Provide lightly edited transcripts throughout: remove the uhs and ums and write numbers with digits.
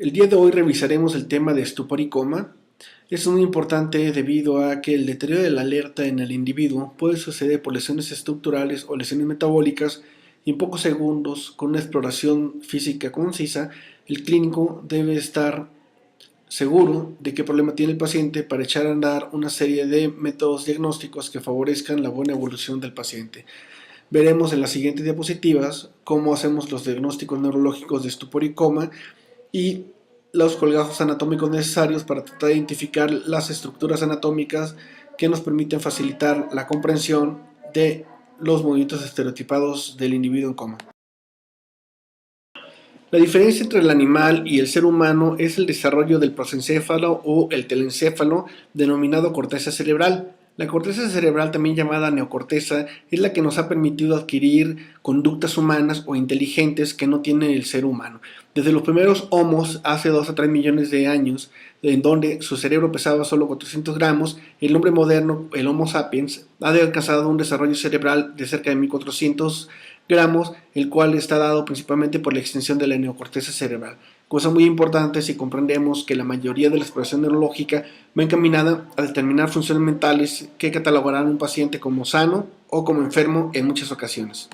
El día de hoy revisaremos el tema de estupor y coma. Es muy importante debido a que el deterioro de la alerta en el individuo puede suceder por lesiones estructurales o lesiones metabólicas y en pocos segundos, con una exploración física concisa, el clínico debe estar seguro de qué problema tiene el paciente para echar a andar una serie de métodos diagnósticos que favorezcan la buena evolución del paciente. Veremos en las siguientes diapositivas cómo hacemos los diagnósticos neurológicos de estupor y coma y los colgajos anatómicos necesarios para tratar de identificar las estructuras anatómicas que nos permiten facilitar la comprensión de los movimientos estereotipados del individuo en coma. La diferencia entre el animal y el ser humano es el desarrollo del prosencéfalo o el telencéfalo, denominado corteza cerebral. La corteza cerebral, también llamada neocorteza, es la que nos ha permitido adquirir conductas humanas o inteligentes que no tiene el ser humano. Desde los primeros homos, hace 2 a 3 millones de años, en donde su cerebro pesaba solo 400 gramos, el hombre moderno, el Homo sapiens, ha alcanzado un desarrollo cerebral de cerca de 1400 gramos, el cual está dado principalmente por la extensión de la neocorteza cerebral. Cosa muy importante si comprendemos que la mayoría de la exploración neurológica va encaminada a determinar funciones mentales que catalogarán a un paciente como sano o como enfermo en muchas ocasiones.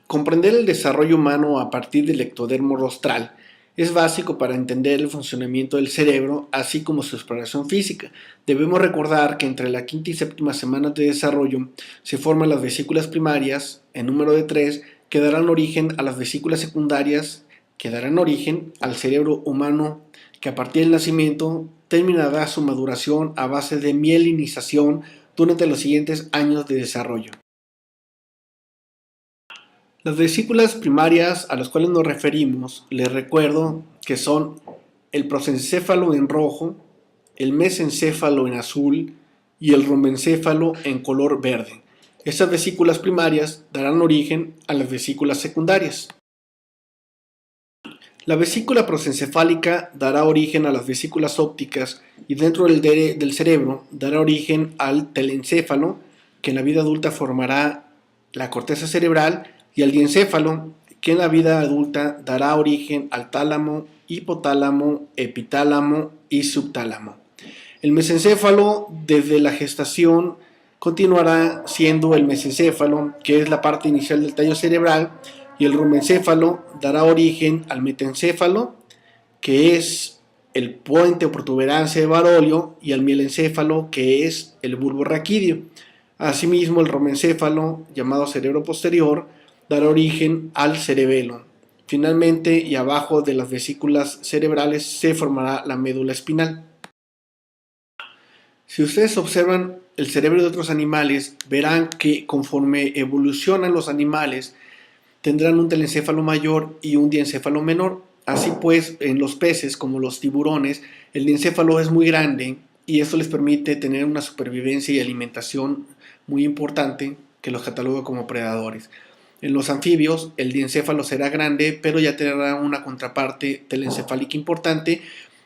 Comprender el desarrollo humano a partir del ectodermo rostral es básico para entender el funcionamiento del cerebro, así como su exploración física. Debemos recordar que entre la quinta y séptima semana de desarrollo se forman las vesículas primarias, en número de 3, que darán origen a las vesículas secundarias, que darán origen al cerebro humano, que a partir del nacimiento terminará su maduración a base de mielinización durante los siguientes años de desarrollo. Las vesículas primarias a las cuales nos referimos, les recuerdo que son el prosencéfalo en rojo, el mesencéfalo en azul y el rombencéfalo en color verde. Estas vesículas primarias darán origen a las vesículas secundarias. La vesícula prosencefálica dará origen a las vesículas ópticas y dentro del cerebro dará origen al telencéfalo, que en la vida adulta formará la corteza cerebral, y al diencéfalo, que en la vida adulta dará origen al tálamo, hipotálamo, epitálamo y subtálamo. El mesencéfalo, desde la gestación, continuará siendo el mesencéfalo, que es la parte inicial del tallo cerebral, y el rumbencéfalo dará origen al metencéfalo, que es el puente o protuberancia de Barolio, y al mielencéfalo, que es el bulbo raquídeo. Asimismo, el romencéfalo, llamado cerebro posterior, dará origen al cerebelo. Finalmente, y abajo de las vesículas cerebrales se formará la médula espinal. Si ustedes observan el cerebro de otros animales, verán que conforme evolucionan los animales, tendrán un telencéfalo mayor y un diencéfalo menor. Así pues, en los peces, como los tiburones, el diencéfalo es muy grande y esto les permite tener una supervivencia y alimentación muy importante que los cataloga como predadores. En los anfibios, el diencéfalo será grande, pero ya tendrá una contraparte telencefálica importante.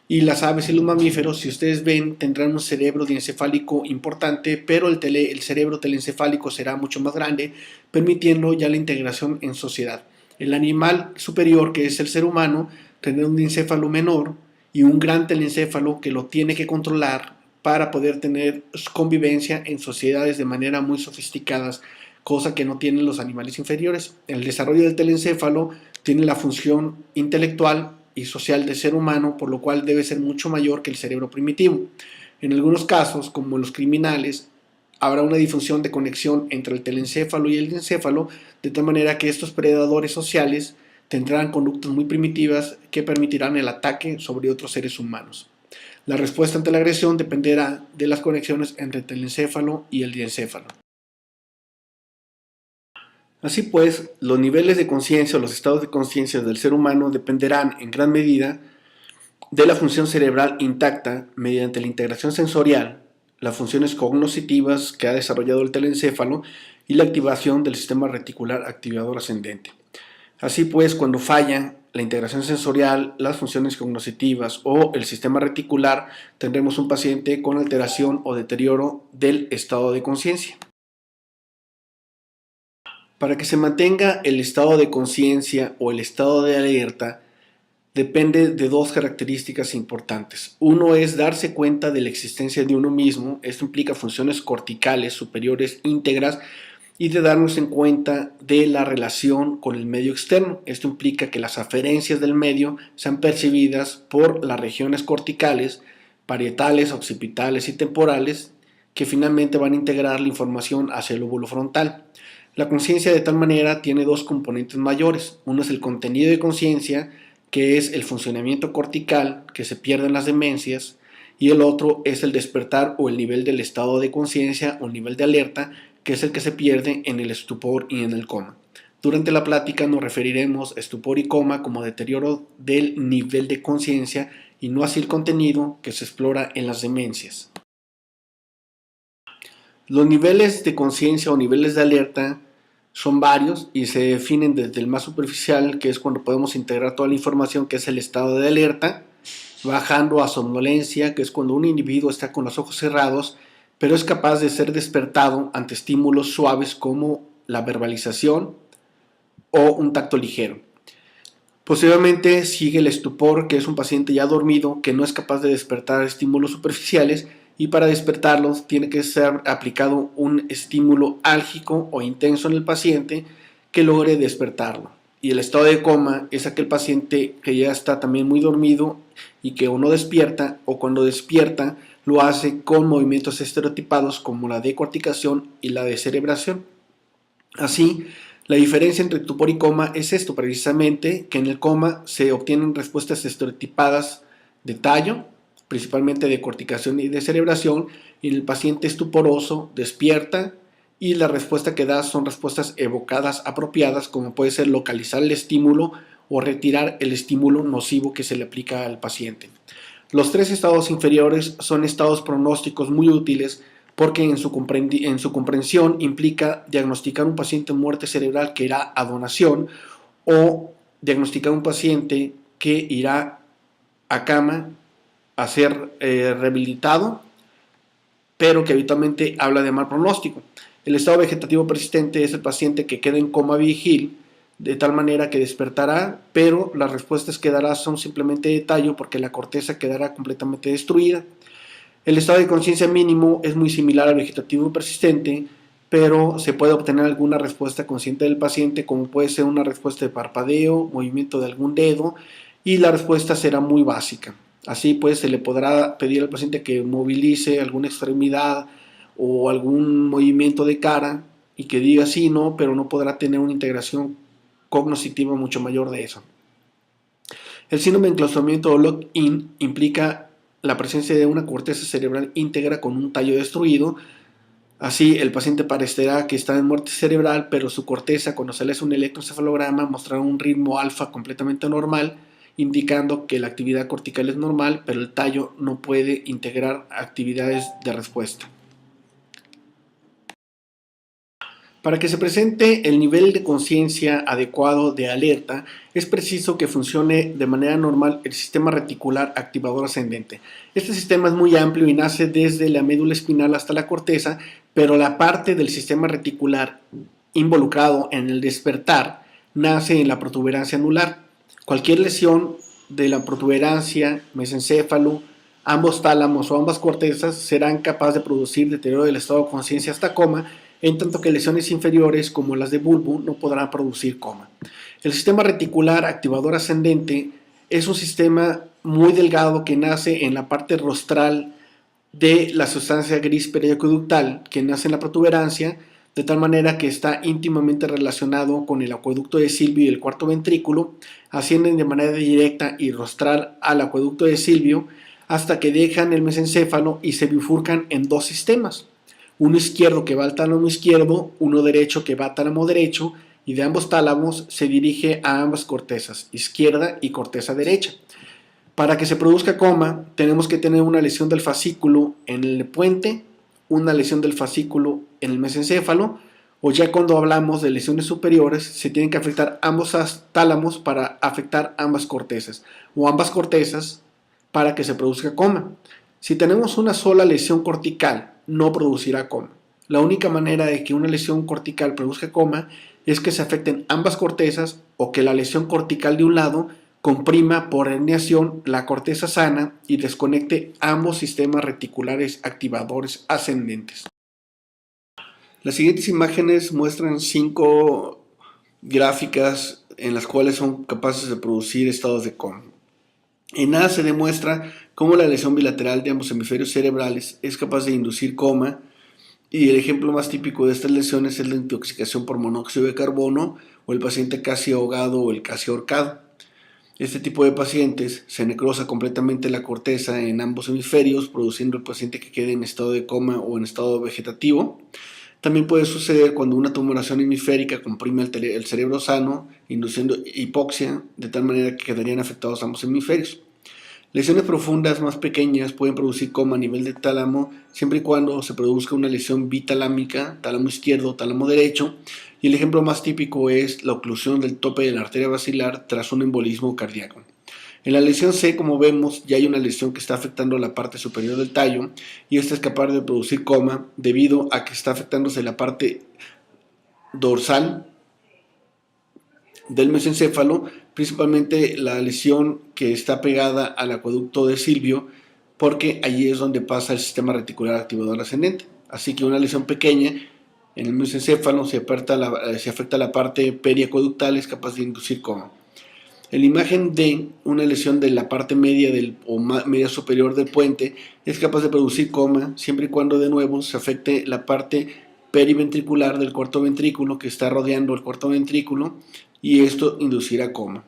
Y las aves y los mamíferos, si ustedes ven, tendrán un cerebro diencefálico importante, pero el cerebro telencefálico será mucho más grande, permitiendo ya la integración en sociedad. El animal superior, que es el ser humano, tendrá un diencéfalo menor y un gran telencéfalo que lo tiene que controlar para poder tener convivencia en sociedades de manera muy sofisticadas, cosa que no tienen los animales inferiores. El desarrollo del telencéfalo tiene la función intelectual y social del ser humano, por lo cual debe ser mucho mayor que el cerebro primitivo. En algunos casos, como los criminales, habrá una difusión de conexión entre el telencéfalo y el diencéfalo, de tal manera que estos predadores sociales tendrán conductas muy primitivas que permitirán el ataque sobre otros seres humanos. La respuesta ante la agresión dependerá de las conexiones entre el telencéfalo y el diencéfalo. Así pues, los niveles de conciencia o los estados de conciencia del ser humano dependerán en gran medida de la función cerebral intacta mediante la integración sensorial, las funciones cognoscitivas que ha desarrollado el telencéfalo y la activación del sistema reticular activador ascendente. Así pues, cuando falla la integración sensorial, las funciones cognoscitivas o el sistema reticular, tendremos un paciente con alteración o deterioro del estado de conciencia. Para que se mantenga el estado de conciencia o el estado de alerta, depende de dos características importantes. Uno es darse cuenta de la existencia de uno mismo. Esto implica funciones corticales superiores íntegras y de darnos en cuenta de la relación con el medio externo. Esto implica que las aferencias del medio sean percibidas por las regiones corticales, parietales, occipitales y temporales, que finalmente van a integrar la información hacia el lóbulo frontal. La conciencia de tal manera tiene dos componentes mayores. Uno es el contenido de conciencia, que es el funcionamiento cortical que se pierde en las demencias, y el otro es el despertar o el nivel del estado de conciencia o nivel de alerta, que es el que se pierde en el estupor y en el coma. Durante la plática nos referiremos a estupor y coma como deterioro del nivel de conciencia y no así el contenido que se explora en las demencias. Los niveles de conciencia o niveles de alerta son varios y se definen desde el más superficial, que es cuando podemos integrar toda la información, que es el estado de alerta, bajando a somnolencia, que es cuando un individuo está con los ojos cerrados, pero es capaz de ser despertado ante estímulos suaves como la verbalización o un tacto ligero. Posteriormente sigue el estupor, que es un paciente ya dormido que no es capaz de despertar estímulos superficiales, y para despertarlos tiene que ser aplicado un estímulo álgico o intenso en el paciente que logre despertarlo. Y el estado de coma es aquel paciente que ya está también muy dormido y que o no despierta, o cuando despierta lo hace con movimientos estereotipados como la decorticación y la descerebración. Así, la diferencia entre estupor y coma es esto precisamente, que en el coma se obtienen respuestas estereotipadas de tallo, principalmente de corticación y de cerebración, y el paciente estuporoso despierta y la respuesta que da son respuestas evocadas apropiadas, como puede ser localizar el estímulo o retirar el estímulo nocivo que se le aplica al paciente. Los tres estados inferiores son estados pronósticos muy útiles porque en su comprensión implica diagnosticar un paciente en muerte cerebral que irá a donación o diagnosticar un paciente que irá a cama a ser rehabilitado, pero que habitualmente habla de mal pronóstico. El estado vegetativo persistente es el paciente que queda en coma vigil, de tal manera que despertará, pero las respuestas que dará son simplemente de tallo porque la corteza quedará completamente destruida. El estado de conciencia mínimo es muy similar al vegetativo persistente, pero se puede obtener alguna respuesta consciente del paciente, como puede ser una respuesta de parpadeo, movimiento de algún dedo, y la respuesta será muy básica. Así pues, se le podrá pedir al paciente que movilice alguna extremidad o algún movimiento de cara y que diga sí, no, pero no podrá tener una integración cognitiva mucho mayor de eso. El síndrome de enclaustramiento o lock-in implica la presencia de una corteza cerebral íntegra con un tallo destruido. Así, el paciente parecerá que está en muerte cerebral, pero su corteza, cuando se le hace un electroencefalograma, mostrará un ritmo alfa completamente normal, indicando que la actividad cortical es normal, pero el tallo no puede integrar actividades de respuesta. Para que se presente el nivel de conciencia adecuado de alerta, es preciso que funcione de manera normal el sistema reticular activador ascendente. Este sistema es muy amplio y nace desde la médula espinal hasta la corteza, pero la parte del sistema reticular involucrado en el despertar nace en la protuberancia anular. Cualquier lesión de la protuberancia, mesencéfalo, ambos tálamos o ambas cortezas serán capaces de producir deterioro del estado de conciencia hasta coma, en tanto que lesiones inferiores como las de bulbo no podrán producir coma. El sistema reticular activador ascendente es un sistema muy delgado que nace en la parte rostral de la sustancia gris periaqueductal que nace en la protuberancia, de tal manera que está íntimamente relacionado con el acueducto de Silvio y el cuarto ventrículo, ascienden de manera directa y rostral al acueducto de Silvio hasta que dejan el mesencéfalo y se bifurcan en dos sistemas. Uno izquierdo que va al tálamo izquierdo, uno derecho que va al tálamo derecho, y de ambos tálamos se dirige a ambas cortezas, izquierda y corteza derecha. Para que se produzca coma, tenemos que tener una lesión del fascículo en el puente, una lesión del fascículo en el mesencéfalo, o ya cuando hablamos de lesiones superiores, se tienen que afectar ambos tálamos para afectar ambas cortezas, o ambas cortezas para que se produzca coma. Si tenemos una sola lesión cortical, no producirá coma. La única manera de que una lesión cortical produzca coma es que se afecten ambas cortezas o que la lesión cortical de un lado comprima por herniación la corteza sana y desconecte ambos sistemas reticulares activadores ascendentes. Las siguientes imágenes muestran 5 gráficas en las cuales son capaces de producir estados de coma. En A se demuestra cómo la lesión bilateral de ambos hemisferios cerebrales es capaz de inducir coma, y el ejemplo más típico de estas lesiones es la intoxicación por monóxido de carbono o el paciente casi ahogado o el casi ahorcado. Este tipo de pacientes se necrosa completamente la corteza en ambos hemisferios, produciendo al paciente que quede en estado de coma o en estado vegetativo. También puede suceder cuando una tumoración hemisférica comprime el cerebro sano, induciendo hipoxia, de tal manera que quedarían afectados ambos hemisferios. Lesiones profundas más pequeñas pueden producir coma a nivel de tálamo, siempre y cuando se produzca una lesión bitalámica, tálamo izquierdo o tálamo derecho, y el ejemplo más típico es la oclusión del tope de la arteria basilar tras un embolismo cardíaco. En la lesión C, como vemos, ya hay una lesión que está afectando la parte superior del tallo, y esta es capaz de producir coma debido a que está afectándose la parte dorsal del mesencéfalo, principalmente la lesión que está pegada al acueducto de Silvio, porque allí es donde pasa el sistema reticular activador ascendente. Así que una lesión pequeña en el mesencéfalo, se afecta la parte periacueductal, es capaz de inducir coma. En la imagen D, una lesión de la parte media o media superior del puente es capaz de producir coma siempre y cuando de nuevo se afecte la parte periventricular del cuarto ventrículo que está rodeando el cuarto ventrículo, y esto inducirá coma.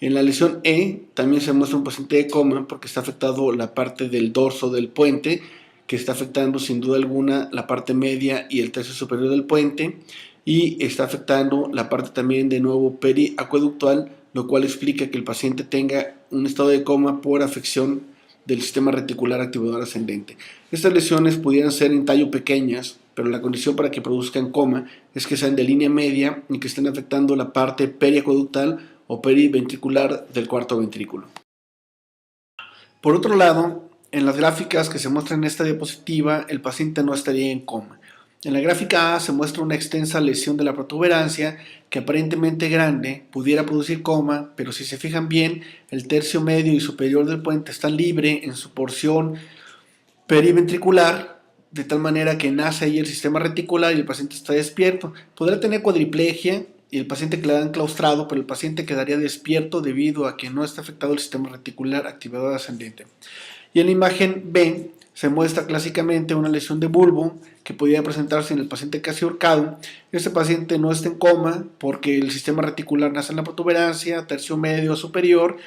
En la lesión E también se muestra un paciente de coma porque está afectado la parte del dorso del puente, que está afectando sin duda alguna la parte media y el tercio superior del puente, y está afectando la parte también de nuevo periacueductal, lo cual explica que el paciente tenga un estado de coma por afección del sistema reticular activador ascendente. Estas lesiones pudieran ser en tallo pequeñas, pero la condición para que produzcan coma es que sean de línea media y que estén afectando la parte periacueductal o periventricular del cuarto ventrículo. Por otro lado, en las gráficas que se muestran en esta diapositiva, el paciente no estaría en coma. En la gráfica A se muestra una extensa lesión de la protuberancia que aparentemente grande pudiera producir coma, pero si se fijan bien, el tercio medio y superior del puente está libre en su porción periventricular, de tal manera que nace ahí el sistema reticular y el paciente está despierto. Podrá tener cuadriplegia y el paciente quedará enclaustrado, pero el paciente quedaría despierto debido a que no está afectado el sistema reticular activador ascendente. Y en la imagen B se muestra clásicamente una lesión de bulbo que podría presentarse en el paciente casi ahorcado. Este paciente no está en coma porque el sistema reticular nace en la protuberancia, tercio medio superior,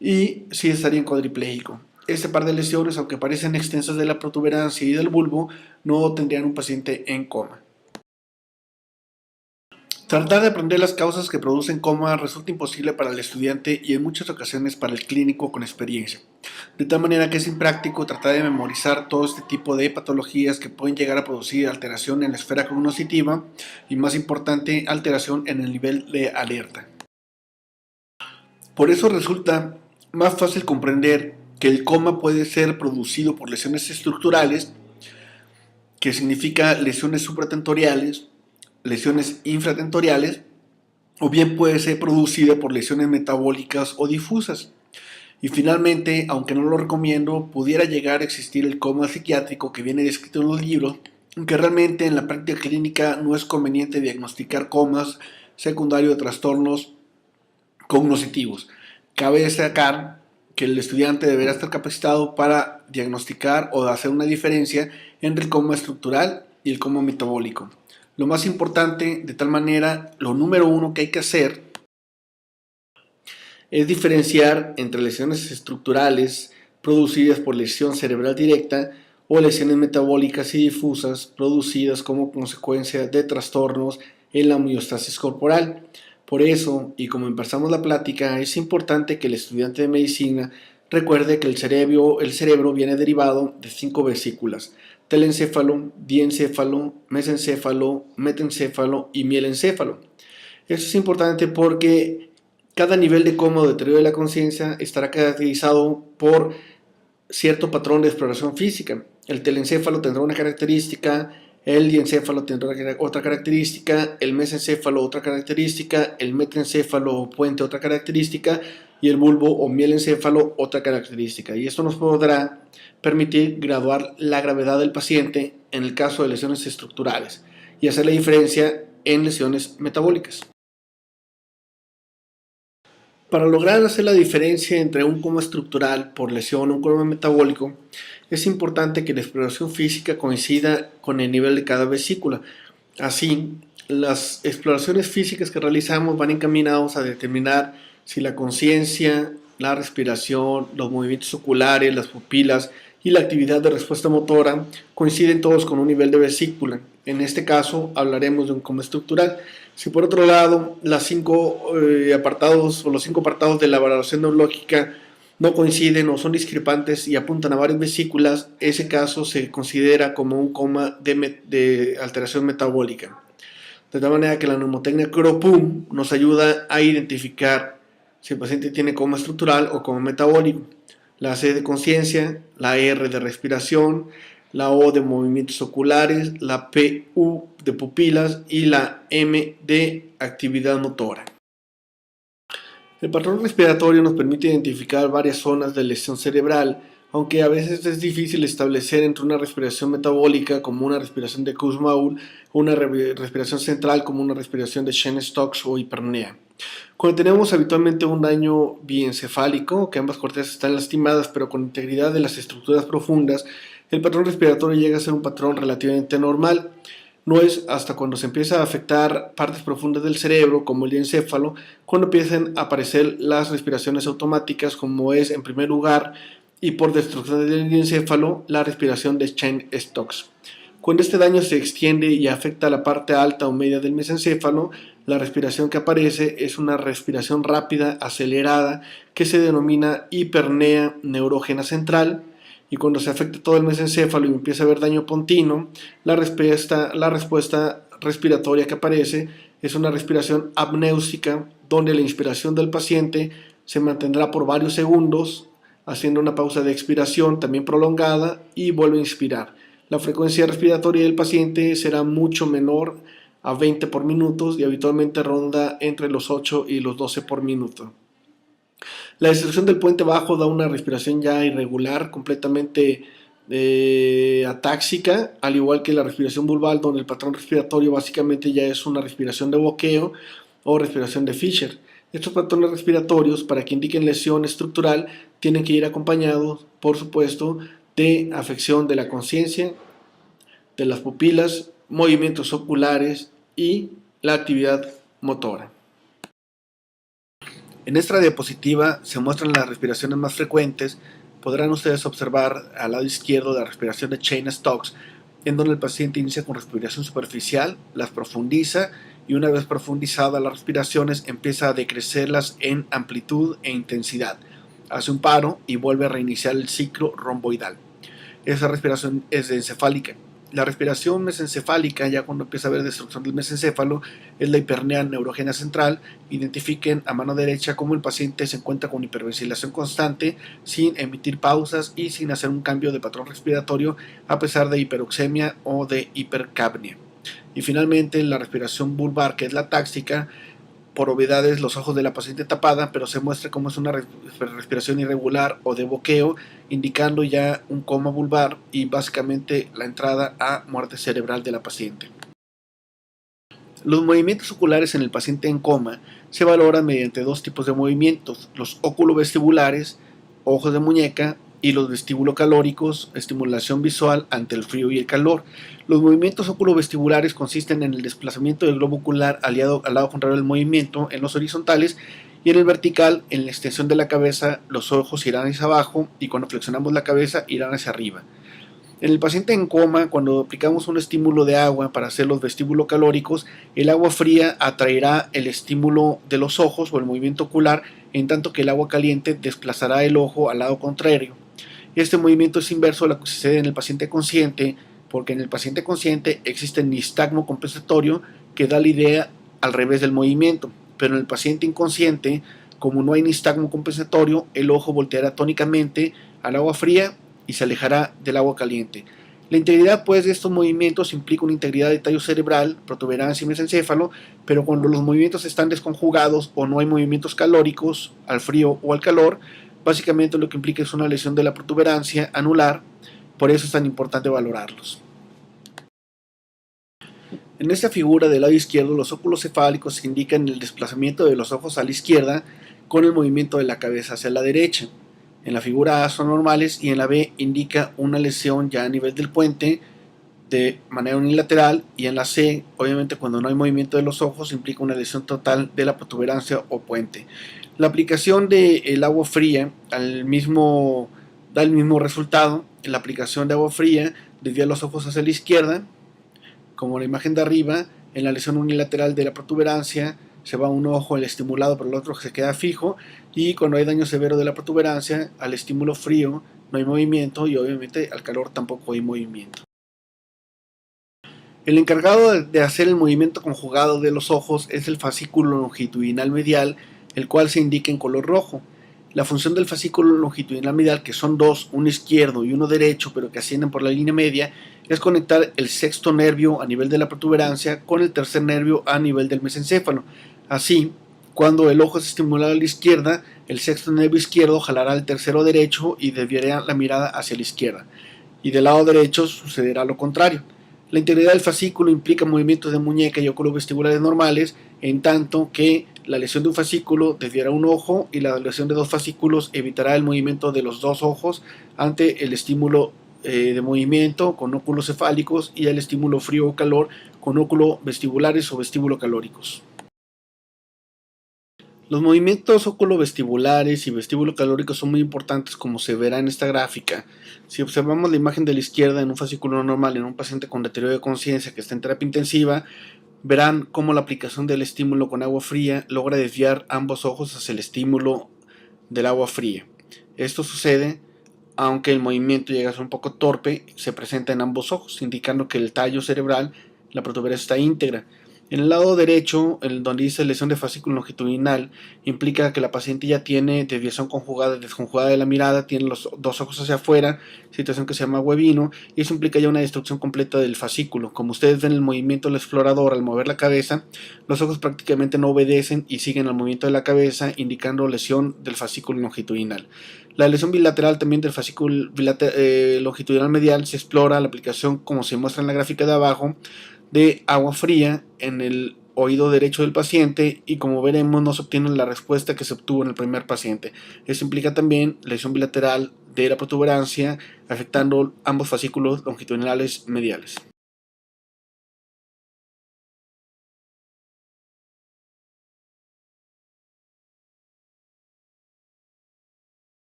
y sí estaría en cuadripléjico. Este par de lesiones, aunque parecen extensas de la protuberancia y del bulbo, no tendrían un paciente en coma. Tratar de aprender las causas que producen coma resulta imposible para el estudiante y en muchas ocasiones para el clínico con experiencia. De tal manera que es impráctico tratar de memorizar todo este tipo de patologías que pueden llegar a producir alteración en la esfera cognitiva y, más importante, alteración en el nivel de alerta. Por eso resulta más fácil comprender que el coma puede ser producido por lesiones estructurales, que significa lesiones supratentoriales, lesiones infratentoriales, o bien puede ser producida por lesiones metabólicas o difusas. Y finalmente, aunque no lo recomiendo, pudiera llegar a existir el coma psiquiátrico que viene descrito en los libros, aunque realmente en la práctica clínica no es conveniente diagnosticar comas secundarios de trastornos cognitivos. Cabe destacar que el estudiante deberá estar capacitado para diagnosticar o hacer una diferencia entre el coma estructural y el coma metabólico. Lo más importante, de tal manera, lo número uno que hay que hacer es diferenciar entre lesiones estructurales producidas por lesión cerebral directa o lesiones metabólicas y difusas producidas como consecuencia de trastornos en la homeostasis corporal. Por eso, y como empezamos la plática, es importante que el estudiante de medicina recuerde que el cerebro viene derivado de 5 vesículas: telencéfalo, diencéfalo, mesencéfalo, metencéfalo y mielencéfalo. Esto es importante porque cada nivel de coma o deterioro de la conciencia estará caracterizado por cierto patrón de exploración física. El telencéfalo tendrá una característica El diencéfalo tendrá otra característica, el mesencéfalo otra característica, el metrencéfalo o puente otra característica y el bulbo o mielencéfalo otra característica. Y esto nos podrá permitir graduar la gravedad del paciente en el caso de lesiones estructurales y hacer la diferencia en lesiones metabólicas. Para lograr hacer la diferencia entre un coma estructural por lesión o un coma metabólico, es importante que la exploración física coincida con el nivel de cada vesícula. Así, las exploraciones físicas que realizamos van encaminados a determinar si la conciencia, la respiración, los movimientos oculares, las pupilas y la actividad de respuesta motora coinciden todos con un nivel de vesícula. En este caso hablaremos de un coma estructural. Si por otro lado los cinco apartados de la valoración neurológica no coinciden o son discrepantes y apuntan a varias vesículas, ese caso se considera como un coma de alteración metabólica. De tal manera que la mnemotecnia CRO-PUM nos ayuda a identificar si el paciente tiene coma estructural o coma metabólico. La C de conciencia, la R de respiración, la O de movimientos oculares, la PU de pupilas y la M de actividad motora. El patrón respiratorio nos permite identificar varias zonas de lesión cerebral, aunque a veces es difícil establecer entre una respiración metabólica como una respiración de Kussmaul o una respiración central como una respiración de Cheyne-Stokes o hipernea. Cuando tenemos habitualmente un daño biencefálico, que ambas cortezas están lastimadas pero con integridad de las estructuras profundas, el patrón respiratorio llega a ser un patrón relativamente normal. No es hasta cuando se empieza a afectar partes profundas del cerebro, como el encéfalo, cuando empiezan a aparecer las respiraciones automáticas, como es en primer lugar y por destrucción del encéfalo, la respiración de Cheyne-Stokes. Cuando este daño se extiende y afecta a la parte alta o media del mesencéfalo, la respiración que aparece es una respiración rápida, acelerada, que se denomina hipernea neurógena central. Y cuando se afecta todo el mesencéfalo y empieza a haber daño pontino, la respuesta respiratoria que aparece es una respiración apnéusica, donde la inspiración del paciente se mantendrá por varios segundos, haciendo una pausa de expiración también prolongada y vuelve a inspirar. La frecuencia respiratoria del paciente será mucho menor a 20 por minuto y habitualmente ronda entre los 8 y los 12 por minuto. La destrucción del puente bajo da una respiración ya irregular, completamente atáxica, al igual que la respiración vulval, donde el patrón respiratorio básicamente ya es una respiración de boqueo o respiración de Fischer. Estos patrones respiratorios, para que indiquen lesión estructural, tienen que ir acompañados, por supuesto, de afección de la conciencia, de las pupilas, movimientos oculares y la actividad motora. En esta diapositiva se muestran las respiraciones más frecuentes. Podrán ustedes observar al lado izquierdo la respiración de Cheyne-Stokes, en donde el paciente inicia con respiración superficial, las profundiza y una vez profundizadas las respiraciones empieza a decrecerlas en amplitud e intensidad. Hace un paro y vuelve a reiniciar el ciclo romboidal. Esa respiración es encefálica. La respiración mesencefálica, ya cuando empieza a haber destrucción del mesencéfalo, es la hipernea neurógena central. Identifiquen a mano derecha cómo el paciente se encuentra con hiperventilación constante, sin emitir pausas y sin hacer un cambio de patrón respiratorio a pesar de hiperoxemia o de hipercapnia. Y finalmente la respiración vulvar, que es la táxica. Por obviedades, los ojos de la paciente tapada, pero se muestra como es una respiración irregular o de boqueo, indicando ya un coma vulvar y básicamente la entrada a muerte cerebral de la paciente. Los movimientos oculares en el paciente en coma se valoran mediante dos tipos de movimientos: los oculovestibulares, ojos de muñeca, y los vestíbulo-calóricos, estimulación visual ante el frío y el calor. Los movimientos oculovestibulares consisten en el desplazamiento del globo ocular al lado contrario del movimiento en los horizontales, y en el vertical, en la extensión de la cabeza, los ojos irán hacia abajo y cuando flexionamos la cabeza irán hacia arriba. En el paciente en coma, cuando aplicamos un estímulo de agua para hacer los vestíbulo-calóricos, el agua fría atraerá el estímulo de los ojos o el movimiento ocular, en tanto que el agua caliente desplazará el ojo al lado contrario. Este movimiento es inverso a lo que sucede en el paciente consciente, porque en el paciente consciente existe el nistagmo compensatorio que da la idea al revés del movimiento, pero en el paciente inconsciente, como no hay nistagmo compensatorio, el ojo volteará tónicamente al agua fría y se alejará del agua caliente. La integridad pues de estos movimientos implica una integridad de tallo cerebral, protuberancia y mesencéfalo, pero cuando los movimientos están desconjugados o no hay movimientos calóricos al frío o al calor, básicamente lo que implica es una lesión de la protuberancia anular, por eso es tan importante valorarlos. En esta figura del lado izquierdo, los óculos cefálicos indican el desplazamiento de los ojos a la izquierda con el movimiento de la cabeza hacia la derecha. En la figura A son normales y en la B indica una lesión ya a nivel del puente de manera unilateral, y en la C, obviamente cuando no hay movimiento de los ojos, implica una lesión total de la protuberancia o puente. La aplicación del agua fría da el mismo resultado. En la aplicación de agua fría desvía los ojos hacia la izquierda, como la imagen de arriba. En la lesión unilateral de la protuberancia se va un ojo el estimulado, pero el otro se queda fijo, y cuando hay daño severo de la protuberancia, al estímulo frío no hay movimiento y obviamente al calor tampoco hay movimiento. El encargado de hacer el movimiento conjugado de los ojos es el fascículo longitudinal medial, el cual se indica en color rojo. La función del fascículo longitudinal medial, que son dos, uno izquierdo y uno derecho, pero que ascienden por la línea media, es conectar el sexto nervio a nivel de la protuberancia con el tercer nervio a nivel del mesencéfalo. Así, cuando el ojo es estimulado a la izquierda, el sexto nervio izquierdo jalará al tercero derecho y desviará la mirada hacia la izquierda, y del lado derecho sucederá lo contrario. La integridad del fascículo implica movimientos de muñeca y oculovestibulares normales, en tanto que la lesión de un fascículo desviará un ojo y la lesión de dos fascículos evitará el movimiento de los dos ojos ante el estímulo de movimiento con óculos cefálicos y el estímulo frío o calor con óculos vestibulares o vestíbulo-calóricos. Los movimientos oculovestibulares y vestíbulo-calóricos son muy importantes, como se verá en esta gráfica. Si observamos la imagen de la izquierda en un fascículo normal en un paciente con deterioro de conciencia que está en terapia intensiva, verán cómo la aplicación del estímulo con agua fría logra desviar ambos ojos hacia el estímulo del agua fría. Esto sucede aunque el movimiento llega a ser un poco torpe, se presenta en ambos ojos, indicando que el tallo cerebral, la protuberancia, está íntegra. En el lado derecho, donde dice lesión de fascículo longitudinal, implica que la paciente ya tiene desviación conjugada y desconjugada de la mirada, tiene los dos ojos hacia afuera, situación que se llama huevino, y eso implica ya una destrucción completa del fascículo. Como ustedes ven el movimiento del explorador al mover la cabeza, los ojos prácticamente no obedecen y siguen el movimiento de la cabeza, indicando lesión del fascículo longitudinal. La lesión bilateral también del fascículo longitudinal medial se explora la aplicación, como se muestra en la gráfica de abajo, de agua fría en el oído derecho del paciente, y como veremos no se obtiene la respuesta que se obtuvo en el primer paciente. Esto implica también lesión bilateral de la protuberancia, afectando ambos fascículos longitudinales mediales.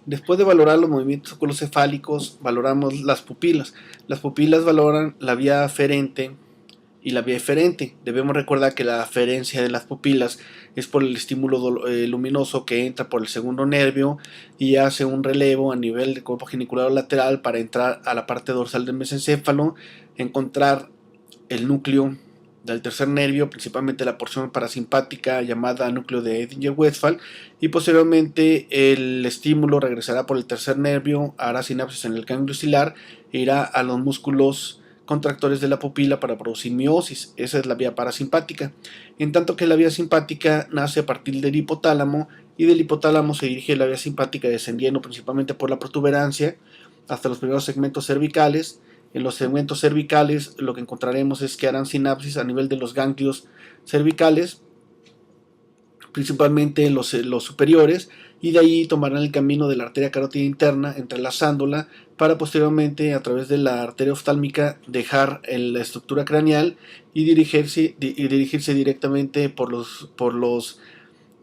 Después de valorar los movimientos oculocefálicos, valoramos las pupilas. Las pupilas valoran la vía aferente y la vía eferente. Debemos recordar que la aferencia de las pupilas es por el estímulo luminoso que entra por el segundo nervio y hace un relevo a nivel del cuerpo geniculado lateral para entrar a la parte dorsal del mesencéfalo, encontrar el núcleo del tercer nervio, principalmente la porción parasimpática llamada núcleo de Edinger-Westphal, y posteriormente el estímulo regresará por el tercer nervio, hará sinapsis en el ganglio ocilar e irá a los músculos contractores de la pupila para producir miosis. Esa es la vía parasimpática, en tanto que la vía simpática nace a partir del hipotálamo, y del hipotálamo se dirige la vía simpática descendiendo principalmente por la protuberancia hasta los primeros segmentos cervicales. En los segmentos cervicales lo que encontraremos es que harán sinapsis a nivel de los ganglios cervicales, principalmente los superiores, y de ahí tomarán el camino de la arteria carótida interna, entrelazándola para posteriormente a través de la arteria oftálmica dejar la estructura craneal y dirigirse directamente por los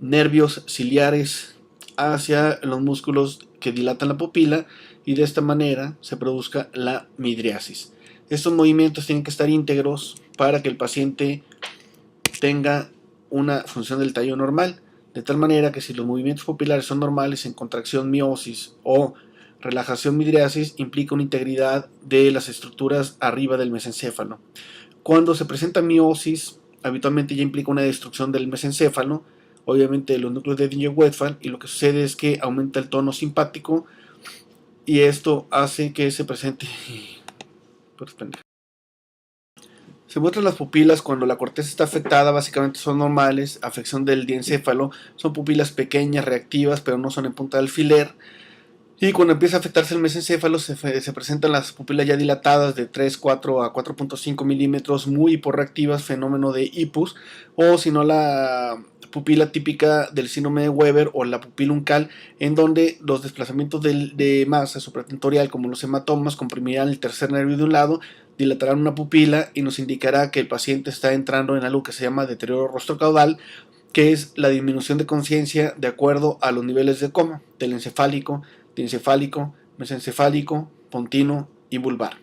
nervios ciliares hacia los músculos que dilatan la pupila, y de esta manera se produzca la midriasis. Estos movimientos tienen que estar íntegros para que el paciente tenga una función del tallo normal, de tal manera que si los movimientos pupilares son normales en contracción miosis o relajación midriasis, implica una integridad de las estructuras arriba del mesencéfalo. Cuando se presenta miosis, habitualmente ya implica una destrucción del mesencéfalo, obviamente de los núcleos de Dinger-Westphal, y lo que sucede es que aumenta el tono simpático y esto hace que se presente. Se muestran las pupilas cuando la corteza está afectada, básicamente son normales, afección del diencéfalo, son pupilas pequeñas, reactivas, pero no son en punta de alfiler. Y cuando empieza a afectarse el mesencéfalo se presentan las pupilas ya dilatadas de 3, 4 a 4.5 milímetros, muy hiporreactivas, fenómeno de hipus, o si no la pupila típica del síndrome de Weber o la pupila uncal, en donde los desplazamientos de masa supratentorial como los hematomas comprimirán el tercer nervio de un lado, dilatarán una pupila y nos indicará que el paciente está entrando en algo que se llama deterioro rostrocaudal, que es la disminución de conciencia de acuerdo a los niveles de coma, telencefálico, diencefálico, mesencefálico, pontino y vulvar.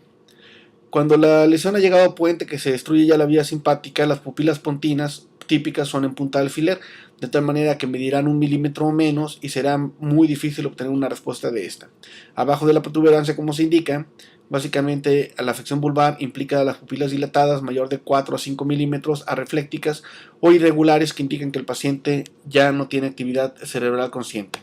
Cuando la lesión ha llegado a puente que se destruye ya la vía simpática, las pupilas pontinas típicas son en punta de alfiler, de tal manera que medirán 1 milímetro o menos y será muy difícil obtener una respuesta de esta. Abajo de la protuberancia, como se indica, básicamente la afección vulvar implica las pupilas dilatadas mayor de 4 a 5 milímetros, areflécticas o irregulares que indican que el paciente ya no tiene actividad cerebral consciente.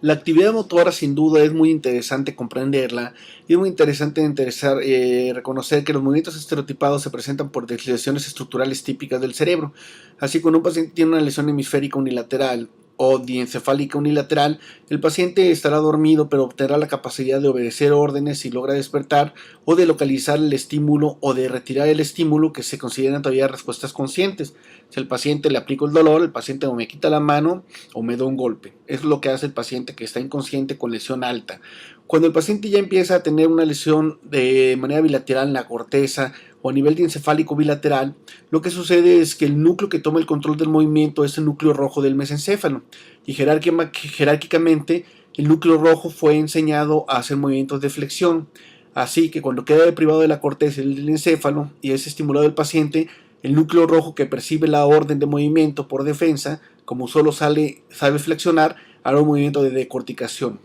La actividad motora sin duda es muy interesante comprenderla y es muy interesante reconocer que los movimientos estereotipados se presentan por desviaciones estructurales típicas del cerebro. Así, cuando un paciente tiene una lesión hemisférica unilateral o diencefálica unilateral, el paciente estará dormido pero obtendrá la capacidad de obedecer órdenes si logra despertar, o de localizar el estímulo o de retirar el estímulo, que se consideran todavía respuestas conscientes. Si al paciente le aplico el dolor, el paciente o me quita la mano o me da un golpe. Es lo que hace el paciente que está inconsciente con lesión alta. Cuando el paciente ya empieza a tener una lesión de manera bilateral en la corteza o a nivel diencefálico bilateral, lo que sucede es que el núcleo que toma el control del movimiento es el núcleo rojo del mesencéfalo, y jerárquicamente el núcleo rojo fue enseñado a hacer movimientos de flexión. Así que cuando queda deprivado de la corteza y del encéfalo y es estimulado el paciente, el núcleo rojo, que percibe la orden de movimiento por defensa, como solo sabe flexionar, hará un movimiento de decorticación.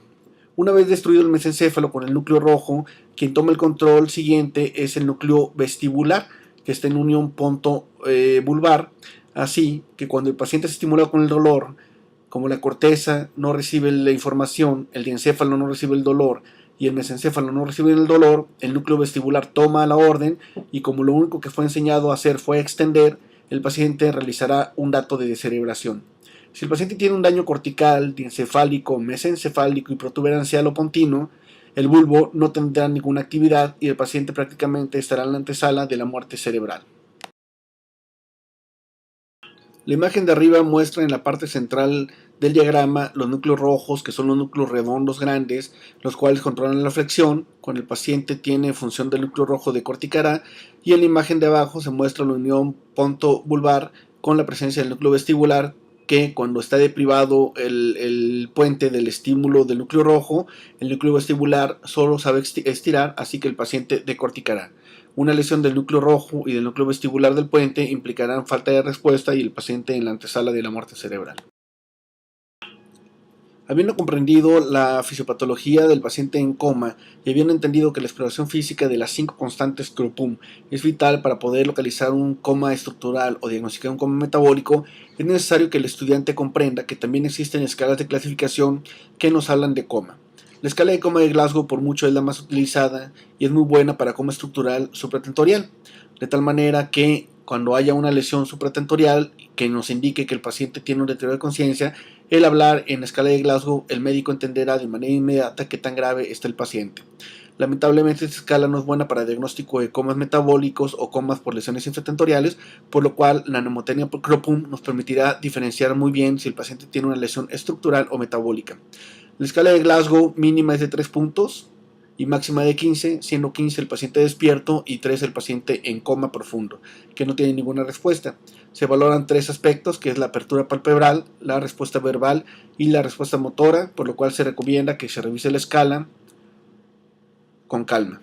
Una vez destruido el mesencéfalo con el núcleo rojo, quien toma el control siguiente es el núcleo vestibular, que está en unión ponto-vulvar. Así que cuando el paciente es estimulado con el dolor, como la corteza no recibe la información, el diencéfalo no recibe el dolor y el mesencéfalo no recibe el dolor, el núcleo vestibular toma la orden y, como lo único que fue enseñado a hacer fue extender, el paciente realizará un dato de descerebración. Si el paciente tiene un daño cortical, diencefálico, mesencefálico y protuberancial o pontino, el bulbo no tendrá ninguna actividad y el paciente prácticamente estará en la antesala de la muerte cerebral. La imagen de arriba muestra en la parte central del diagrama los núcleos rojos, que son los núcleos redondos grandes, los cuales controlan la flexión. Cuando el paciente tiene función del núcleo rojo, decorticará, y en la imagen de abajo se muestra la unión ponto-vulvar con la presencia del núcleo vestibular, que cuando está deprivado el puente del estímulo del núcleo rojo, el núcleo vestibular solo sabe estirar, así que el paciente decorticará. Una lesión del núcleo rojo y del núcleo vestibular del puente implicarán falta de respuesta y el paciente en la antesala de la muerte cerebral. Habiendo comprendido la fisiopatología del paciente en coma y habiendo entendido que la exploración física de las 5 constantes CROPUM es vital para poder localizar un coma estructural o diagnosticar un coma metabólico, es necesario que el estudiante comprenda que también existen escalas de clasificación que nos hablan de coma. La escala de coma de Glasgow por mucho es la más utilizada y es muy buena para coma estructural supratentorial, de tal manera que cuando haya una lesión supratentorial que nos indique que el paciente tiene un deterioro de conciencia, el hablar en escala de Glasgow, el médico entenderá de manera inmediata qué tan grave está el paciente. Lamentablemente, esta escala no es buena para diagnóstico de comas metabólicos o comas por lesiones infratentoriales, por lo cual la mnemotecnia por CROPUM nos permitirá diferenciar muy bien si el paciente tiene una lesión estructural o metabólica. La escala de Glasgow mínima es de 3 puntos y máxima de 15, siendo 15 el paciente despierto y 3 el paciente en coma profundo, que no tiene ninguna respuesta. Se valoran 3 aspectos, que es la apertura palpebral, la respuesta verbal y la respuesta motora, por lo cual se recomienda que se revise la escala con calma.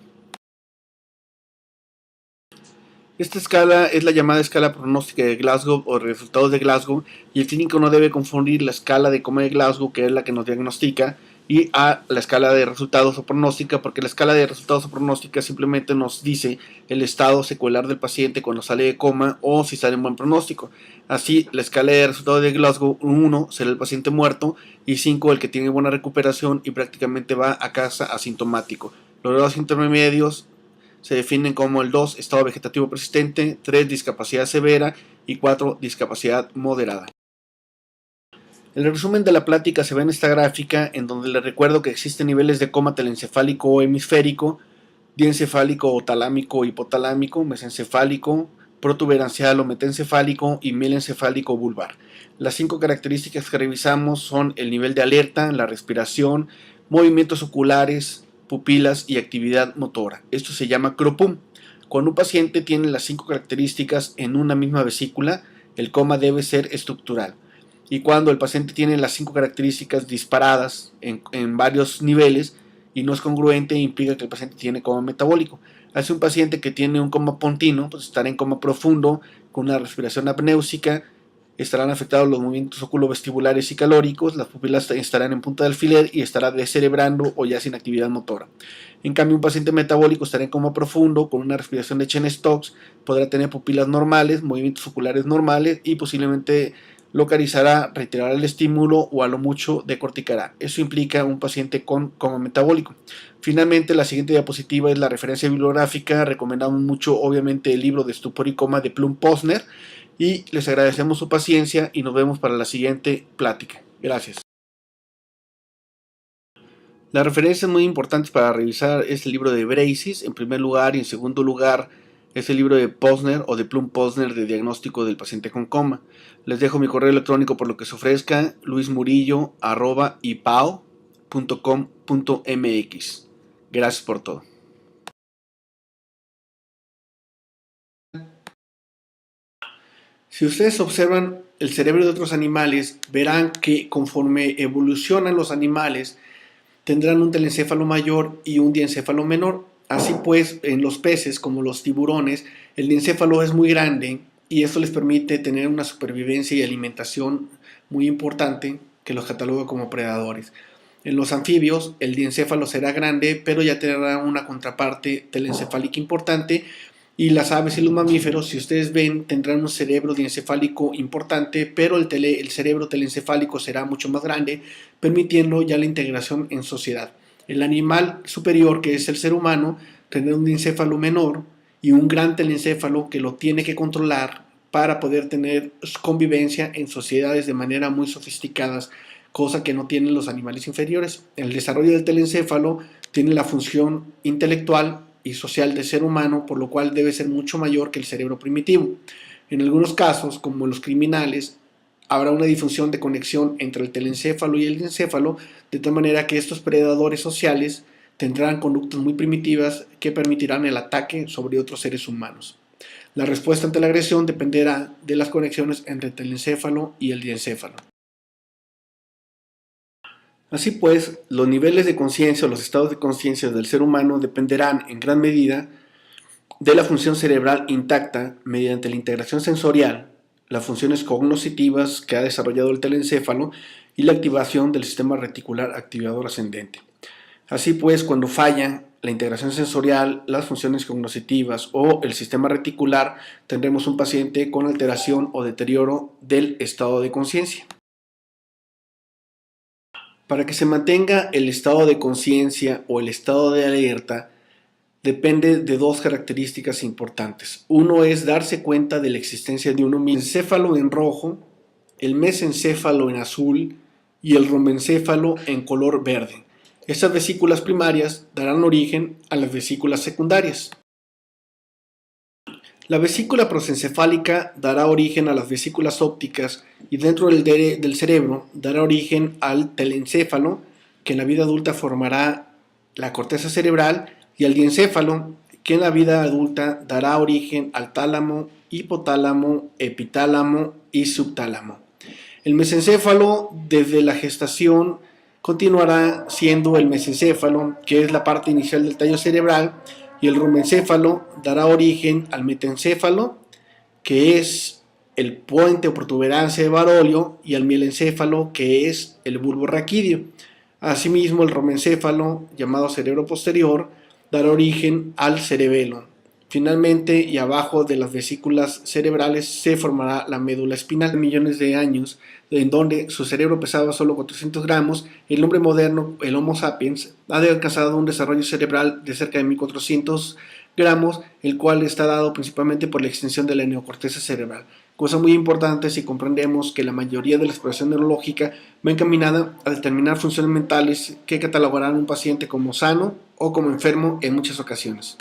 Esta escala es la llamada escala pronóstica de Glasgow o resultados de Glasgow, y el clínico no debe confundir la escala de coma de Glasgow, que es la que nos diagnostica, y a la escala de resultados o pronóstica, porque la escala de resultados o pronóstica simplemente nos dice el estado secuelar del paciente cuando sale de coma o si sale en buen pronóstico. Así, la escala de resultados de Glasgow, 1 será el paciente muerto y 5 el que tiene buena recuperación y prácticamente va a casa asintomático. Los grados intermedios se definen como el 2, estado vegetativo persistente, 3, discapacidad severa y 4, discapacidad moderada. El resumen de la plática se ve en esta gráfica, en donde les recuerdo que existen niveles de coma telencefálico o hemisférico, diencefálico o talámico o hipotalámico, mesencefálico, protuberancial o metencefálico y mielencefálico o vulvar. Las 5 características que revisamos son el nivel de alerta, la respiración, movimientos oculares, pupilas y actividad motora. Esto se llama CROPUM. Cuando un paciente tiene las 5 características en una misma vesícula, el coma debe ser estructural. Y cuando el paciente tiene las 5 características disparadas en varios niveles y no es congruente, implica que el paciente tiene coma metabólico. Así, un paciente que tiene un coma pontino, pues estará en coma profundo, con una respiración apnéusica, estarán afectados los movimientos oculovestibulares y calóricos, las pupilas estarán en punta de alfiler y estará descerebrando o ya sin actividad motora. En cambio, un paciente metabólico estará en coma profundo, con una respiración de Cheyne-Stokes, podrá tener pupilas normales, movimientos oculares normales y posiblemente localizará, retirará el estímulo o a lo mucho decorticará. Eso implica un paciente con coma metabólico. Finalmente, la siguiente diapositiva es la referencia bibliográfica. Recomendamos mucho, obviamente, el libro de Estupor y Coma de Plum-Posner, y les agradecemos su paciencia y nos vemos para la siguiente plática. Gracias. Las referencias muy importantes para revisar es el libro de Braces en primer lugar, y en segundo lugar es el libro de Posner o de Plum-Posner de diagnóstico del paciente con coma. Les dejo mi correo electrónico por lo que se ofrezca, luismurillo@ipao.com.mx. Gracias por todo. Si ustedes observan el cerebro de otros animales, verán que conforme evolucionan los animales, tendrán un telencéfalo mayor y un diencéfalo menor. Así pues, en los peces, como los tiburones, el diencéfalo es muy grande y esto les permite tener una supervivencia y alimentación muy importante que los cataloga como predadores. En los anfibios, el diencéfalo será grande, pero ya tendrá una contraparte telencefálica importante. Y las aves y los mamíferos, si ustedes ven, tendrán un cerebro diencefálico importante, pero el cerebro telencefálico será mucho más grande, permitiendo ya la integración en sociedad. El animal superior, que es el ser humano, tendrá un diencéfalo menor y un gran telencéfalo que lo tiene que controlar para poder tener convivencia en sociedades de manera muy sofisticadas, cosa que no tienen los animales inferiores. El desarrollo del telencéfalo tiene la función intelectual y social del ser humano, por lo cual debe ser mucho mayor que el cerebro primitivo. En algunos casos, como en los criminales, habrá una difusión de conexión entre el telencéfalo y el diencéfalo, de tal manera que estos predadores sociales tendrán conductas muy primitivas que permitirán el ataque sobre otros seres humanos. La respuesta ante la agresión dependerá de las conexiones entre el telencéfalo y el diencéfalo. Así pues, los niveles de conciencia o los estados de conciencia del ser humano dependerán en gran medida de la función cerebral intacta mediante la integración sensorial, las funciones cognoscitivas que ha desarrollado el telencéfalo y la activación del sistema reticular activador ascendente. Así pues, cuando falla la integración sensorial, las funciones cognoscitivas o el sistema reticular, tendremos un paciente con alteración o deterioro del estado de conciencia. Para que se mantenga el estado de conciencia o el estado de alerta, depende de 2 características importantes. Uno es darse cuenta de la existencia de uno mismo. El encéfalo en rojo, el mesencéfalo en azul y el rombencéfalo en color verde. Estas vesículas primarias darán origen a las vesículas secundarias. La vesícula prosencefálica dará origen a las vesículas ópticas y dentro del cerebro dará origen al telencéfalo, que en la vida adulta formará la corteza cerebral, y al diencéfalo, que en la vida adulta dará origen al tálamo, hipotálamo, epitálamo y subtálamo. El mesencéfalo, desde la gestación, continuará siendo el mesencéfalo, que es la parte inicial del tallo cerebral, y el romencéfalo dará origen al metaencéfalo, que es el puente o protuberancia de Barolio, y al mielencéfalo, que es el bulbo raquídeo. Asimismo, el romencéfalo, llamado cerebro posterior, dará origen al cerebelo. Finalmente, y abajo de las vesículas cerebrales, se formará la médula espinal. Millones de años, en donde su cerebro pesaba solo 400 gramos, el hombre moderno, el Homo sapiens, ha alcanzado un desarrollo cerebral de cerca de 1400 gramos, el cual está dado principalmente por la extensión de la neocorteza cerebral. Cosa muy importante si comprendemos que la mayoría de la exploración neurológica va encaminada a determinar funciones mentales que catalogarán a un paciente como sano o como enfermo en muchas ocasiones.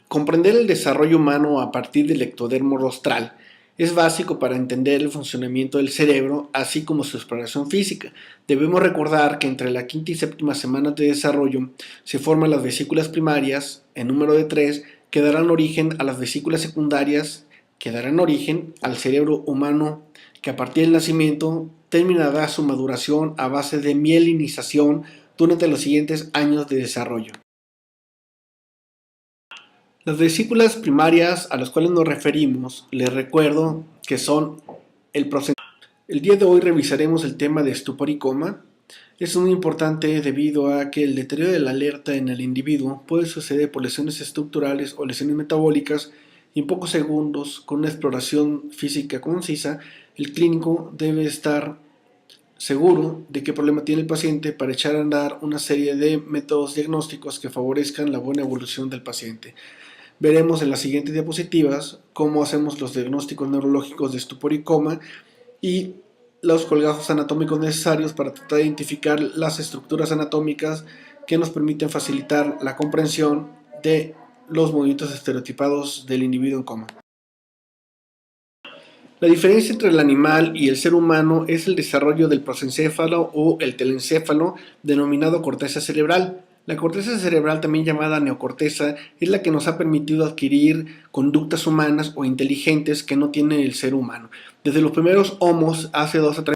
Comprender el desarrollo humano a partir del ectodermo rostral es básico para entender el funcionamiento del cerebro, así como su exploración física. Debemos recordar que entre la quinta y séptima semana de desarrollo se forman las vesículas primarias, en número de 3, que darán origen a las vesículas secundarias, que darán origen al cerebro humano, que a partir del nacimiento terminará su maduración a base de mielinización durante los siguientes años de desarrollo. Las vesículas primarias a las cuales nos referimos, les recuerdo que son el proceso. El día de hoy revisaremos el tema de estupor y coma. Es muy importante debido a que el deterioro de la alerta en el individuo puede suceder por lesiones estructurales o lesiones metabólicas, y en pocos segundos, con una exploración física concisa, el clínico debe estar seguro de qué problema tiene el paciente para echar a andar una serie de métodos diagnósticos que favorezcan la buena evolución del paciente. Veremos en las siguientes diapositivas cómo hacemos los diagnósticos neurológicos de estupor y coma y los colgajos anatómicos necesarios para tratar de identificar las estructuras anatómicas que nos permiten facilitar la comprensión de los movimientos estereotipados del individuo en coma. La diferencia entre el animal y el ser humano es el desarrollo del prosencéfalo o el telencéfalo, denominado corteza cerebral. La corteza cerebral, también llamada neocorteza, es la que nos ha permitido adquirir conductas humanas o inteligentes que no tiene el ser humano. Desde los primeros homos, hace 2 a 3